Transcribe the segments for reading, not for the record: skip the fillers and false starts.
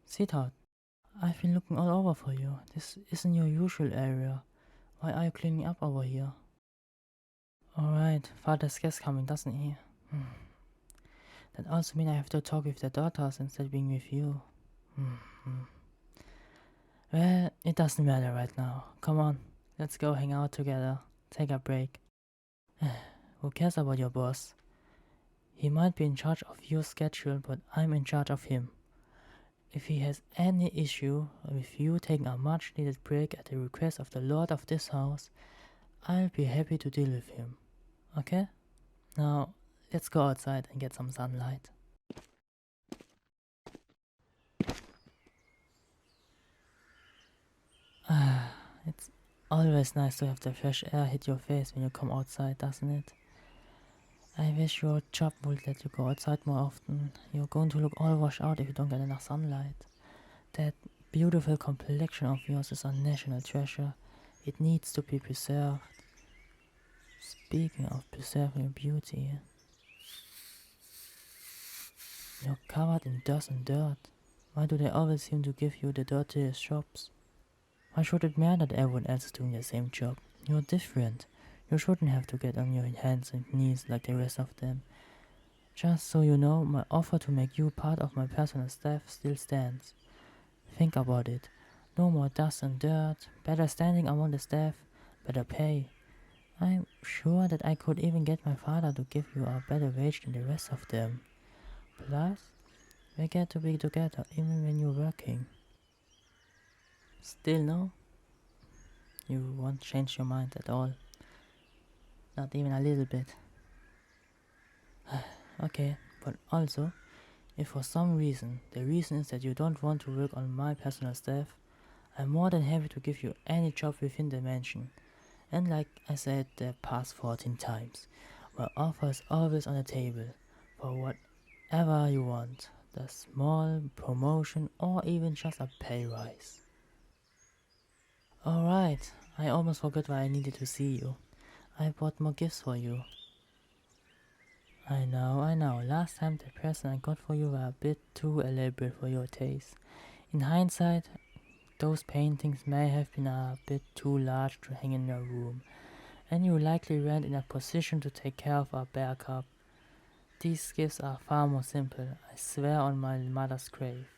Sweetheart, I've been looking all over for you. This isn't your usual area. Why are you cleaning up over here? Alright, father's guest coming, doesn't he? That also means I have to talk with the daughters instead of being with you. Well, it doesn't matter right now. Come on, let's go hang out together. Take a break. Who cares about your boss? He might be in charge of your schedule, but I'm in charge of him. If he has any issue with you taking a much needed break at the request of the lord of this house, I'll be happy to deal with him. Okay? Now, let's go outside and get some sunlight. It's always nice to have the fresh air hit your face when you come outside, doesn't it? I wish your job would let you go outside more often. You're going to look all washed out if you don't get enough sunlight. That beautiful complexion of yours is a national treasure. It needs to be preserved. Speaking of preserving beauty, you're covered in dust and dirt. Why do they always seem to give you the dirtiest jobs? Why should it matter that everyone else is doing the same job? You're different. You shouldn't have to get on your hands and knees like the rest of them. Just so you know, my offer to make you part of my personal staff still stands. Think about it. No more dust and dirt, better standing among the staff, better pay. I'm sure that I could even get my father to give you a better wage than the rest of them. Plus, we get to be together even when you're working. Still no? You won't change your mind at all. Not even a little bit. Okay, but also, if for some reason, the reason is that you don't want to work on my personal staff, I'm more than happy to give you any job within the mansion. And like I said the past 14 times, my offer is always on the table for whatever you want. The small promotion or even just a pay rise. Alright, I almost forgot why I needed to see you. I bought more gifts for you. I know. Last time the present I got for you were a bit too elaborate for your taste. In hindsight, those paintings may have been a bit too large to hang in your room, and you likely weren't in a position to take care of a bear cub. These gifts are far more simple, I swear on my mother's grave.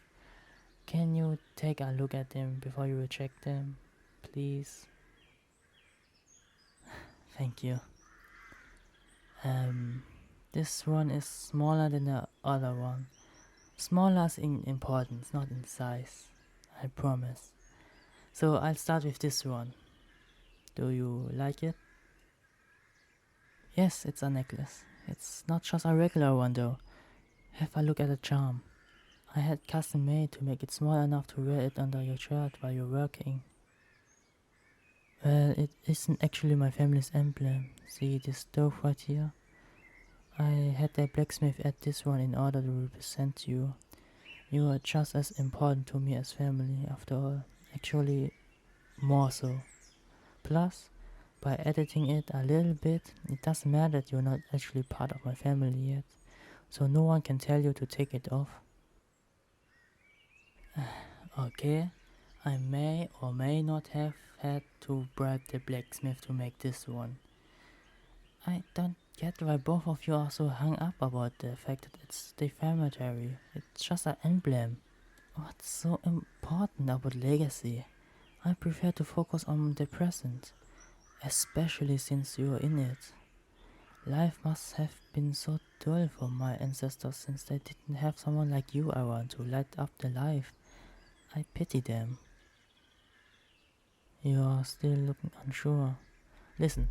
Can you take a look at them before you reject them, please? Thank you. This one is smaller than the other one. Smaller in importance, not in size. I promise. So I'll start with this one. Do you like it? Yes, it's a necklace. It's not just a regular one though. Have a look at the charm. I had custom made to make it small enough to wear it under your shirt while you're working. Well, it isn't actually my family's emblem. See this stove right here? I had the blacksmith add this one in order to represent you. You are just as important to me as family, after all. Actually, more so. Plus, by editing it a little bit, it doesn't matter that you're not actually part of my family yet. So no one can tell you to take it off. Okay, I may or may not have had to bribe the blacksmith to make this one. I don't get why both of you are so hung up about the fact that it's defamatory. It's just an emblem. What's so important about legacy? I prefer to focus on the present, especially since you're in it. Life must have been so dull for my ancestors since they didn't have someone like you around to light up their life. I pity them. You are still looking unsure. Listen,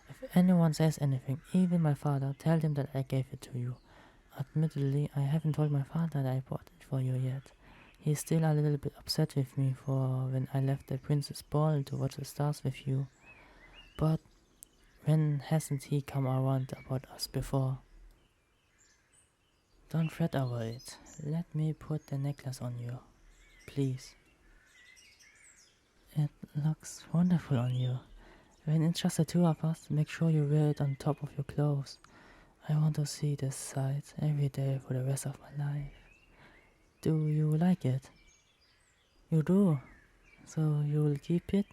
if anyone says anything, even my father, tell them that I gave it to you. Admittedly, I haven't told my father that I bought it for you yet. He's still a little bit upset with me for when I left the Princess Ball to watch the stars with you. But when hasn't he come around about us before? Don't fret over it. Let me put the necklace on you, please. It looks wonderful on you. When it's just the two of us, make sure you wear it on top of your clothes. I want to see this sight every day for the rest of my life. Do you like it? You do? So you'll keep it?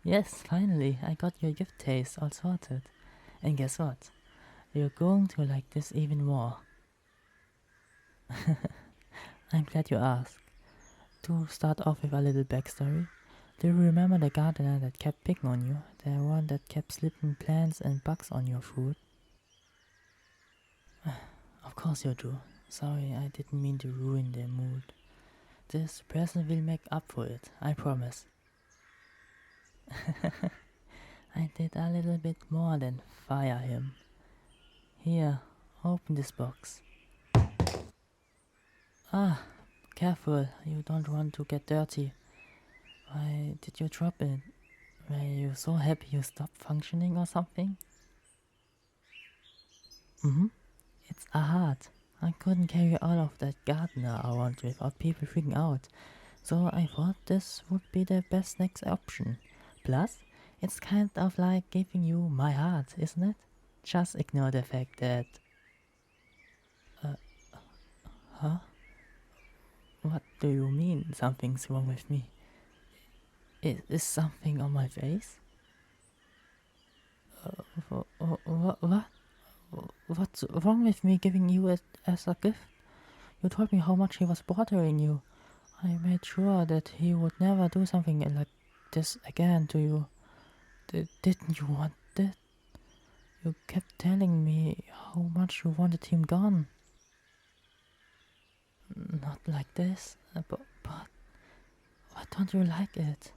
Yes, finally, I got your gift taste all sorted. And guess what? You're going to like this even more. I'm glad you asked. To start off with a little backstory, do you remember the gardener that kept picking on you? The one that kept slipping plants and bugs on your food? Of course you do. Sorry, I didn't mean to ruin the mood. This present will make up for it, I promise. I did a little bit more than fire him. Here, open this box. Ah, careful, you don't want to get dirty. Why did you drop it? Were you so happy you stopped functioning or something? It's a heart. I couldn't carry all of that gardener around without people freaking out, so I thought this would be the best next option. Plus, it's kind of like giving you my heart, isn't it? Just ignore the fact that... Huh? What do you mean something's wrong with me? Is something on my face? What? What's wrong with me giving you it as a gift? You told me how much he was bothering you. I made sure that he would never do something like this again to you. Didn't you want it? You kept telling me how much you wanted him gone. Not like this, but why don't you like it?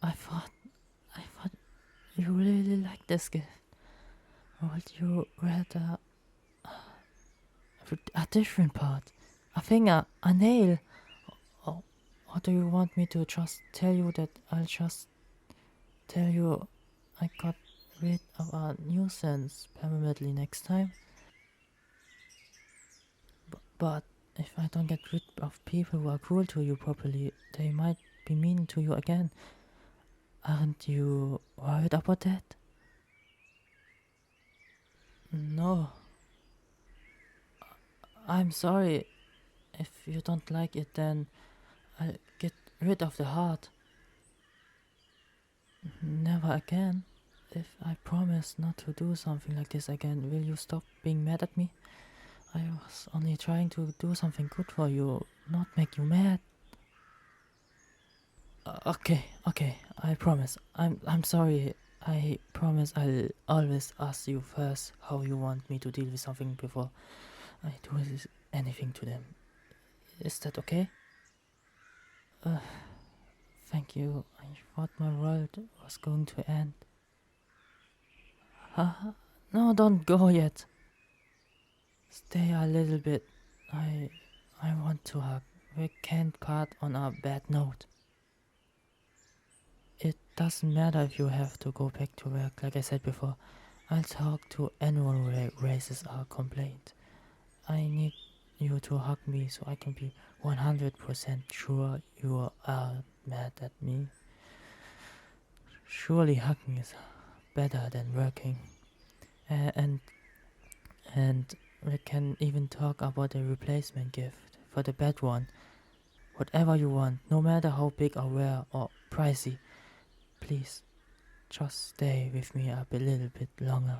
I thought you really liked this gift. Would you rather a different part? A finger, a nail? Or do you want me to just tell you that I'll just tell you I got rid of a nuisance permanently next time? But if I don't get rid of people who are cruel to you properly, they might be mean to you again. Aren't you worried about that? No. I'm sorry. If you don't like it, then I'll get rid of the heart. Never again. If I promise not to do something like this again, will you stop being mad at me? I was only trying to do something good for you, not make you mad. Okay, I promise. I'm sorry. I promise I'll always ask you first how you want me to deal with something before I do anything to them. Is that okay? Thank you. I thought my world was going to end. No, don't go yet. Stay a little bit. I want to hug. We can't part on a bad note. It doesn't matter if you have to go back to work, like I said before. I'll talk to anyone who raises a complaint. I need you to hug me so I can be 100% sure you are mad at me. Surely hugging is better than working. And we can even talk about a replacement gift for the bad one. Whatever you want, no matter how big or rare or pricey. Please, just stay with me a little bit longer.